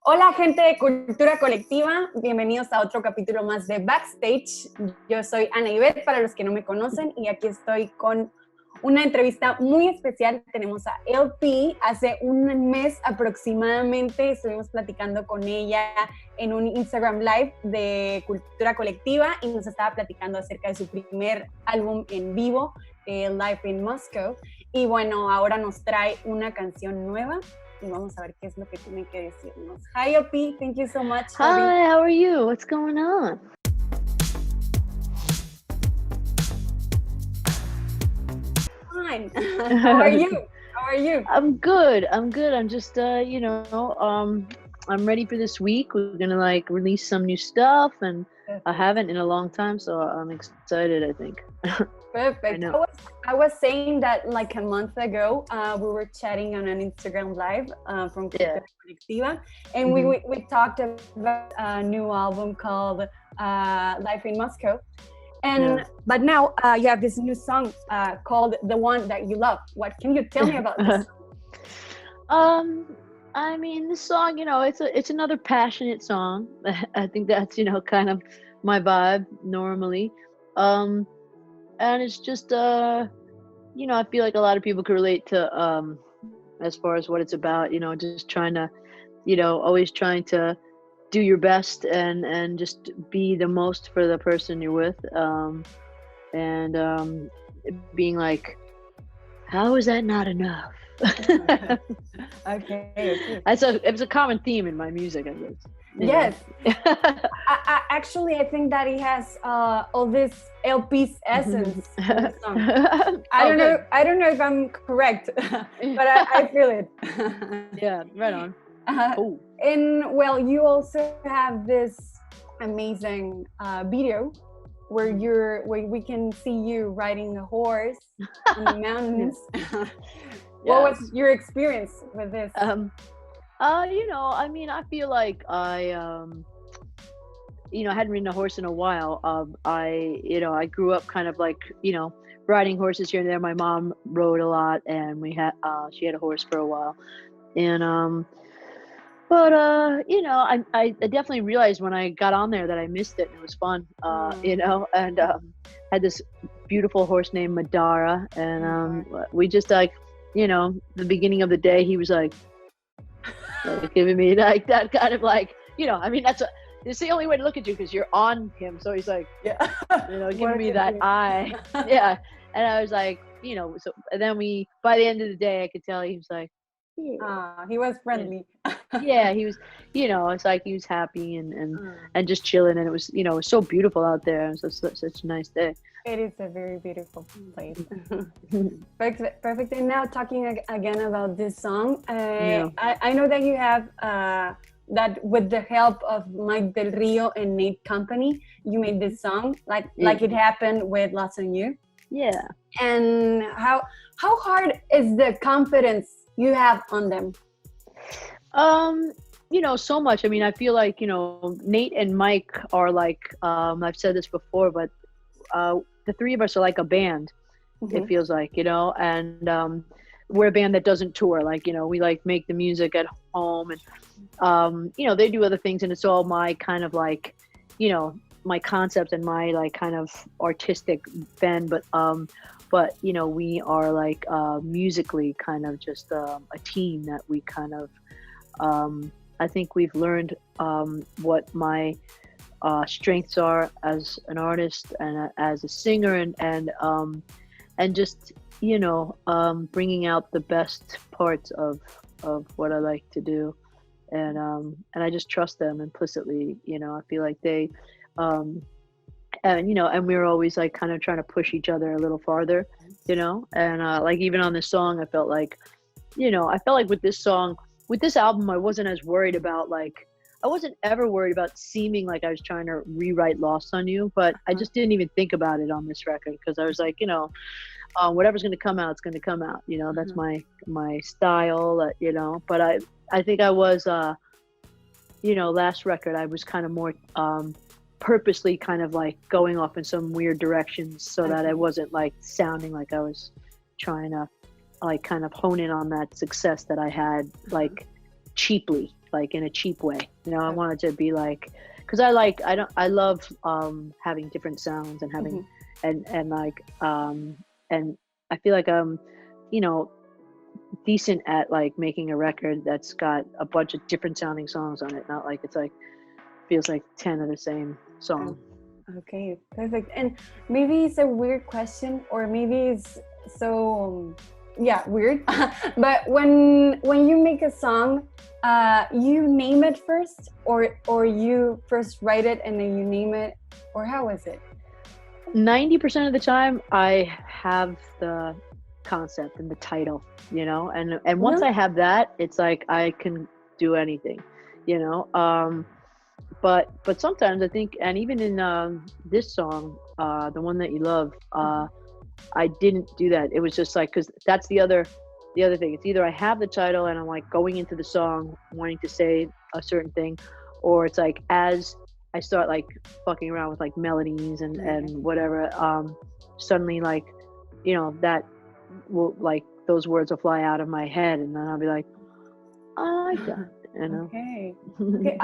Hola gente de Cultura Colectiva, bienvenidos a otro capítulo más de Backstage. Yo soy Ana Ivette, para los que no me conocen, y aquí estoy con una entrevista muy especial. Tenemos a LP. Hace un mes aproximadamente estuvimos platicando con ella en un Instagram Live de Cultura Colectiva y nos estaba platicando acerca de su primer álbum en vivo, Live in Moscow. Y bueno, ahora nos trae una canción nueva. Y vamos a ver qué es lo que tiene que decirnos. Hi, Opi. Thank you so much. Hi, how are you? What's going on? Fine. How are you? How are you? I'm good. I'm just, I'm ready for this week. We're gonna release some new stuff, and I haven't in a long time, so I'm excited. I think. Perfect. I know. I was saying that like a month ago, we were chatting on an Instagram Live from Cultura Colectiva, and we talked about a new album called Life in Moscow. But now you have this new song called The One That You Love. What can you tell me about this song? I mean, this song, it's another passionate song. I think that's, kind of my vibe normally. And it's just, I feel like a lot of people can relate to, as far as what it's about, just trying to, always trying to do your best and just be the most for the person you're with. Being like, how is that not enough? Okay. It's a common theme in my music, I guess. Yes. I think that it has all this LP's essence in the song. I don't know if I'm correct, but I feel it. Yeah, right on. Cool. And well, you also have this amazing video where we can see you riding a horse on the mountains. What was your experience with this? I feel like I hadn't ridden a horse in a while. I grew up kind of like, riding horses here and there. My mom rode a lot, and she had a horse for a while. And, I definitely realized when I got on there that I missed it. It was fun, and had this beautiful horse named Madara, and we just the beginning of the day, he was like giving me like that kind of it's the only way to look at you because you're on him. So he's like, giving me that eye. Yeah. And I was like, so and then by the end of the day, I could tell he was like, he was friendly. Yeah, he was, it's like he was happy and just chilling. And it was, it was so beautiful out there. It was such a nice day. It is a very beautiful place. Perfect. And now talking again about this song, I know that you have that with the help of Mike Del Rio and Nate Company, you made this song like it happened with Lost on You. Yeah. And how hard is the confidence you have on them? So much. I mean, I feel like, Nate and Mike are like, I've said this before, but the three of us are like a band. It feels like, and we're a band that doesn't tour. Like, we like make the music at home, and they do other things, and it's all my kind of like, my concept and my like kind of artistic bend. But we are like musically kind of just a team that we kind of I think we've learned what my strengths are as an artist and as a singer, and just bringing out the best parts of what I like to do, and I just trust them implicitly. I feel like they and we're always like kind of trying to push each other a little farther, and like even on this song, I felt like with this song, with this album, I wasn't as worried about I wasn't ever worried about seeming like I was trying to rewrite Lost on You, but I just didn't even think about it on this record because I was like, whatever's going to come out, it's going to come out. That's my style, but I think I was, last record, I was kind of more purposely kind of like going off in some weird directions so that I wasn't like sounding like I was trying to like kind of hone in on that success that I had like cheaply. like in a cheap way. You know, I want it to be like, because I love having different sounds and having and like and I feel like I'm, you know, decent at like making a record that's got a bunch of different sounding songs on it. Not like it's like feels like 10 of the same song. Okay, perfect. And maybe it's a weird question, or maybe it's so weird. But when you make a song, you name it first, or you first write it and then you name it, or how is it? 90% of the time I have the concept and the title, you know, and once I have that, it's like I can do anything, you know. But sometimes I think, and even in this song, the one that you love, I didn't do that. It was just like, because that's the other thing. It's either I have the title and I'm like going into the song wanting to say a certain thing, or it's like as I start like fucking around with like melodies and whatever, suddenly like, you know, that will like those words will fly out of my head, and then I'll be like, I like that, you know. Okay.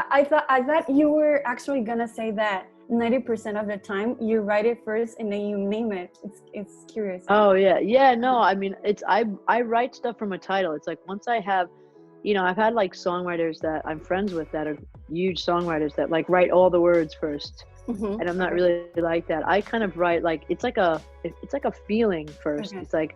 I thought you were actually gonna say that 90% of the time you write it first and then you name it. It's curious. Oh yeah. No, I mean, it's I write stuff from a title. It's like once I have, you know, I've had like songwriters that I'm friends with that are huge songwriters that like write all the words first, and I'm not really like that. I kind of write like it's like a feeling first. It's like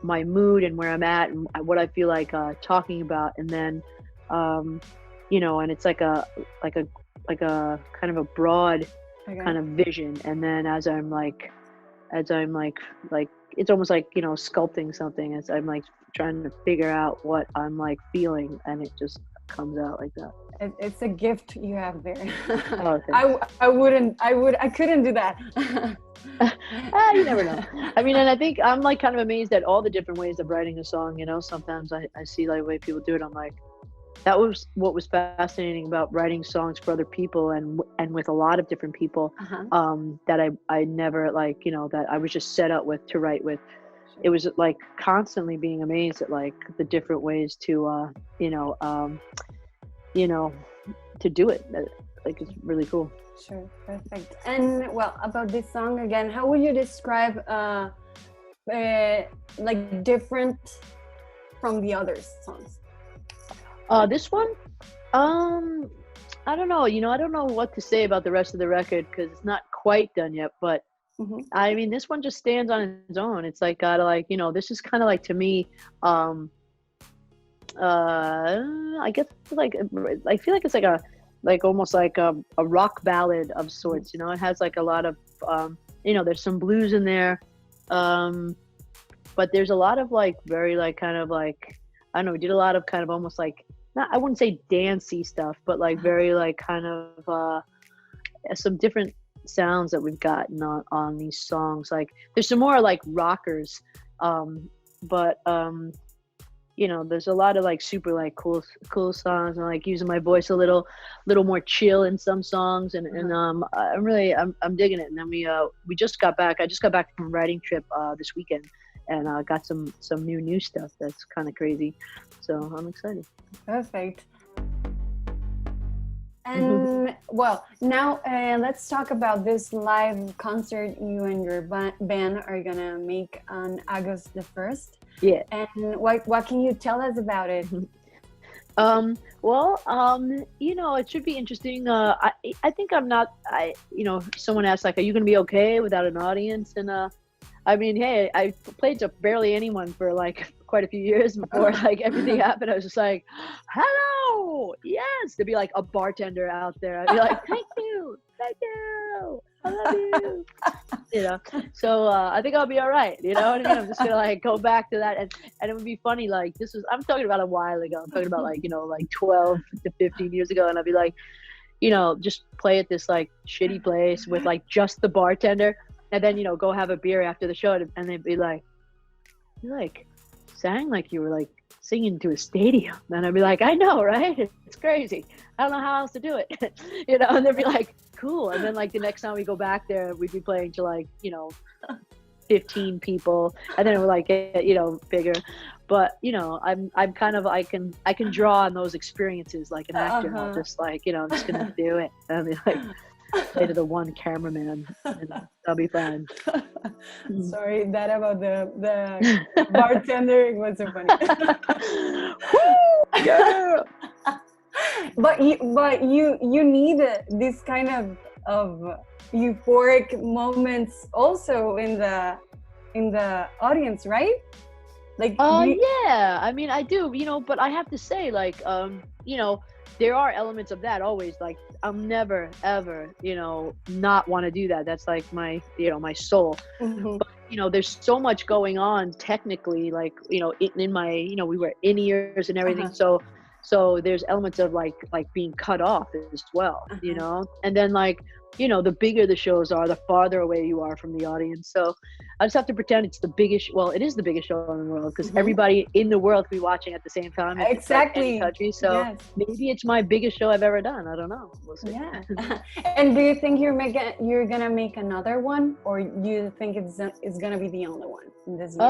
my mood and where I'm at and what I feel like talking about, and then you know, and it's like a kind of a broad kind of vision, and then as I'm like it's almost like, you know, sculpting something, as I'm like trying to figure out what I'm like feeling, and it just comes out like that. It's a gift you have there. Oh, I couldn't do that. You never know. I mean, and I think I'm like kind of amazed at all the different ways of writing a song, you know. Sometimes I see like the way people do it, I'm like, that was what was fascinating about writing songs for other people and with a lot of different people, that I never, like, you know, that I was just set up with to write with. It was like constantly being amazed at like the different ways to to do it. Like, it's really cool. Sure, perfect. And well, about this song again, how would you describe like different from the other songs? This one, I don't know. You know, I don't know what to say about the rest of the record because it's not quite done yet. But I mean, this one just stands on its own. It's like gotta like, you know, this is kind of like, to me, I guess like I feel like it's like almost like a rock ballad of sorts. You know, it has like a lot of you know, there's some blues in there, but there's a lot of like very like kind of like, I don't know, we did a lot of kind of almost like, not, I wouldn't say dancey stuff, but like very like kind of some different sounds that we've gotten on these songs. Like there's some more like rockers, but you know, there's a lot of like super like cool songs, and like using my voice a little more chill in some songs, and I'm digging it. And then we just got back. I just got back from a writing trip this weekend, and got some new stuff that's kind of crazy. So I'm excited. Perfect. And well, now let's talk about this live concert you and your band are gonna make on August the 1st. Yeah. And what can you tell us about it? Well, you know, it should be interesting. I think you know, someone asked like, are you gonna be okay without an audience? And I mean, hey, I played to barely anyone for like quite a few years before like everything happened. I was just like, hello, yes. There'd be like a bartender out there. I'd be like, thank you, I love you. You know, so I think I'll be all right. You know what I mean? I'm just gonna like go back to that, and it would be funny. Like I'm talking about a while ago. I'm talking about like, you know, like 12 to 15 years ago, and I'd be like, you know, just play at this like shitty place with like just the bartender. And then, you know, go have a beer after the show, and they'd be like, you like sang like you were like singing to a stadium. And I'd be like, I know, right? It's crazy. I don't know how else to do it. You know, and they'd be like, cool. And then like the next time we go back there, we'd be playing to like, you know, 15 people, and then it would like get, bigger. But I'm kind of, I can draw on those experiences like an actor. I'll just like, I'm just gonna do it. I mean, like, say to the one cameraman, I'll be fine. Sorry, that about the bartender, it was so funny. Woo! Yeah. But you need this kind of euphoric moments also in the audience, right? Like yeah, I mean, I do, but I have to say, like, there are elements of that always. Like, I'll never ever, not want to do that. That's like my, my soul. Mm-hmm. But there's so much going on technically, like, in my, we wear in-ears and everything. So there's elements of like being cut off as well, and then like, the bigger the shows are, the farther away you are from the audience. So I just have to pretend it's the biggest. Well, it is the biggest show in the world because everybody in the world will be watching at the same time. Exactly. Country. So maybe it's my biggest show I've ever done. I don't know. We'll see. Yeah. And do you think you're gonna make another one, or you think it's gonna be the only one in this year?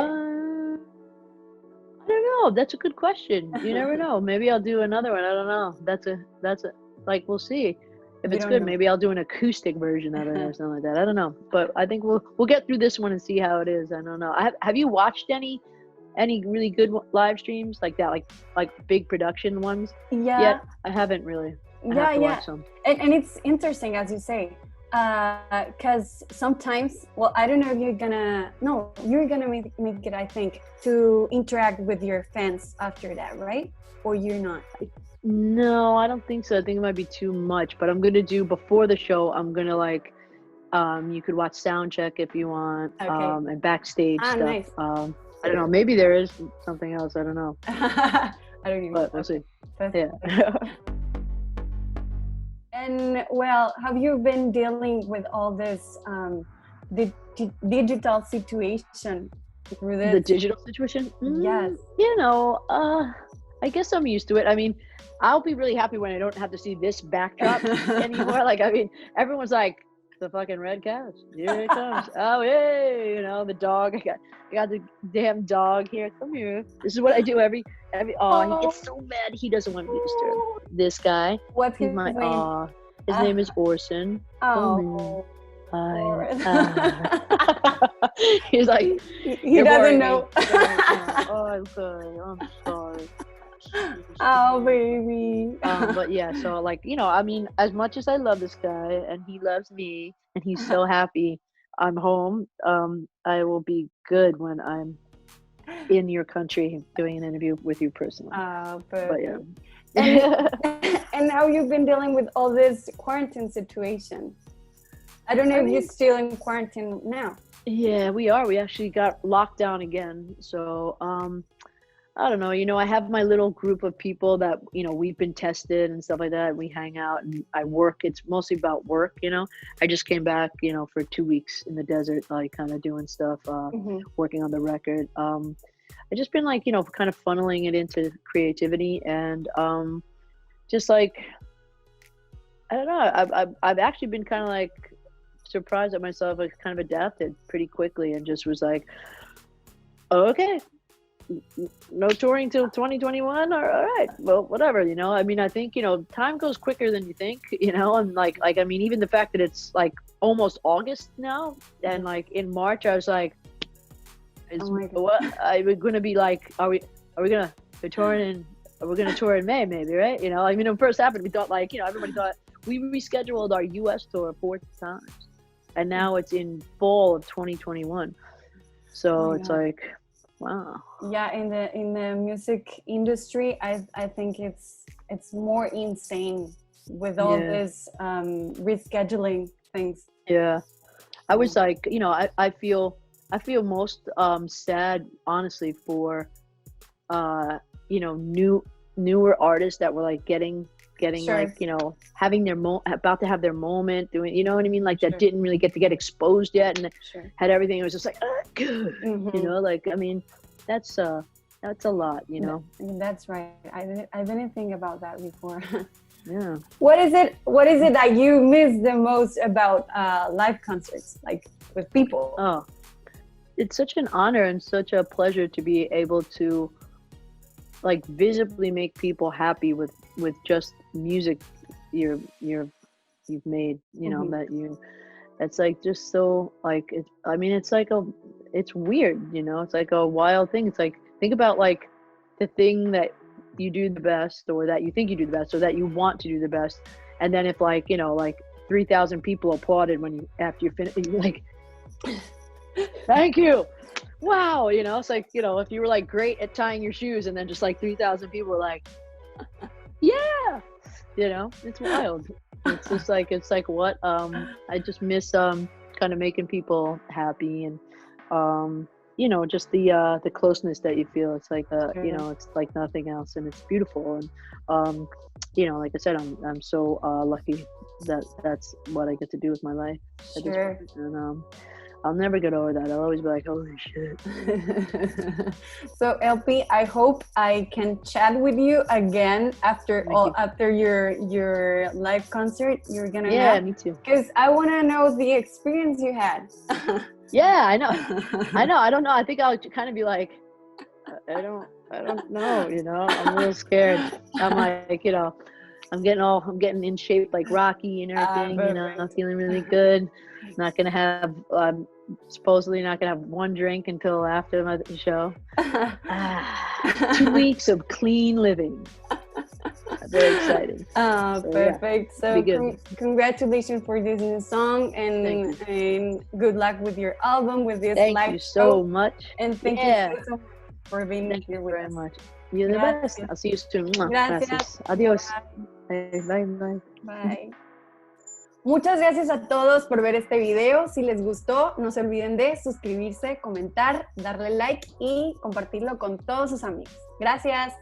I don't know. That's a good question. You never know. Maybe I'll do another one. I don't know. That's a like, we'll see. If it's good, maybe I'll do an acoustic version of it or something like that. I don't know. But I think we'll get through this one and see how it is. I don't know. Have you watched any really good live streams like that, like big production ones? Yeah. Yet? I haven't really. I have to watch some. And it's interesting, as you say, because sometimes, well, I don't know if you're gonna make it, I think, to interact with your fans after that, right? Or you're not? No, I don't think so. I think it might be too much, but I'm gonna do, before the show, I'm gonna like, you could watch sound check if you want, and backstage stuff. Nice. I don't know, maybe there is something else, I don't know. I don't even know. But we'll see. Yeah. And well, have you been dealing with all this digital situation through this? The digital situation? Yes. I guess I'm used to it. I mean, I'll be really happy when I don't have to see this backdrop anymore. Like, I mean, everyone's like, the fucking red couch, here it comes. Oh, hey, the dog. I got the damn dog here. Come here. This is what I do every. Oh, he gets so mad. He doesn't want to be disturbed. This guy. What's his name? His name is Orson. Oh. He's like, he doesn't know. Oh, I'm sorry. Oh, baby. But yeah, so like, I mean, as much as I love this guy and he loves me and he's so happy I'm home, I will be good when I'm in your country doing an interview with you personally. But yeah. And how you've been dealing with all this quarantine situation? I don't know if you're still in quarantine now. Yeah, we are. We actually got locked down again. So, I don't know, I have my little group of people that, we've been tested and stuff like that. We hang out and I work. It's mostly about work, I just came back, for 2 weeks in the desert, like kind of doing stuff, working on the record. I just been like, kind of funneling it into creativity and just like, I don't know, I've actually been kind of like surprised at myself. I kind of adapted pretty quickly and just was like, okay, no touring till 2021, all right, well, whatever, I mean, I think, time goes quicker than you think, and like I mean, even the fact that it's like almost August now, and like in March I was like, what are we gonna be like, are we gonna be touring we're gonna tour in May maybe, right? I mean, when it first happened, we thought like, everybody thought, we rescheduled our US tour 4 times and now it's in fall of 2021, so it's like, wow. Yeah, in the music industry, I think it's more insane with all this rescheduling things. Yeah, I was like, I feel most sad, honestly, for newer artists that were like getting like, having their about to have their moment, doing, you know what I mean, like that didn't really get exposed yet, and had everything. It was just like, good, like, I mean, that's a lot, That's right. I didn't think about that before. Yeah. What is it that you miss the most about live concerts, like with people? it's such an honor and such a pleasure to be able to like visibly make people happy with just music you've made, you know, that you, it's like just so like it, I mean it's like it's weird, you know, it's like a wild thing. It's like, think about like the thing that you do the best, or that you think you do the best, or that you want to do the best, and then if like, you know, like 3,000 people applauded when you, after you finish, you're like, thank you, wow, you know, it's like, you know, if you were like great at tying your shoes and then just like 3,000 people were like, yeah, you know, it's wild. It's just like, it's like what, I just miss kind of making people happy, and you know, just the closeness that you feel. It's like you know, it's like nothing else, and it's beautiful. And you know, like I said, I'm so lucky that that's what I get to do with my life at this point. And I'll never get over that. I'll always be like, holy shit. So LP, I hope I can chat with you again after after your live concert you're gonna have. Yeah, me too. Because I want to know the experience you had. Yeah, I know. I don't know. I think I'll kind of be like, I don't know, you know, I'm a little scared. I'm like, you know, I'm getting in shape like Rocky and everything, you know, I'm feeling really good. Not gonna have, supposedly not gonna have one drink until after my show. 2 weeks of clean living. Very exciting. Perfect. Yeah, so congratulations for this new song, and good luck with your album, with this live show. Thank you so much. And thank you so much for being here with us. Very much. You're the best. I'll see you soon. Gracias. Adiós. Bye. Bye. Muchas gracias a todos por ver este video. Si les gustó, no se olviden de suscribirse, comentar, darle like y compartirlo con todos sus amigos. Gracias.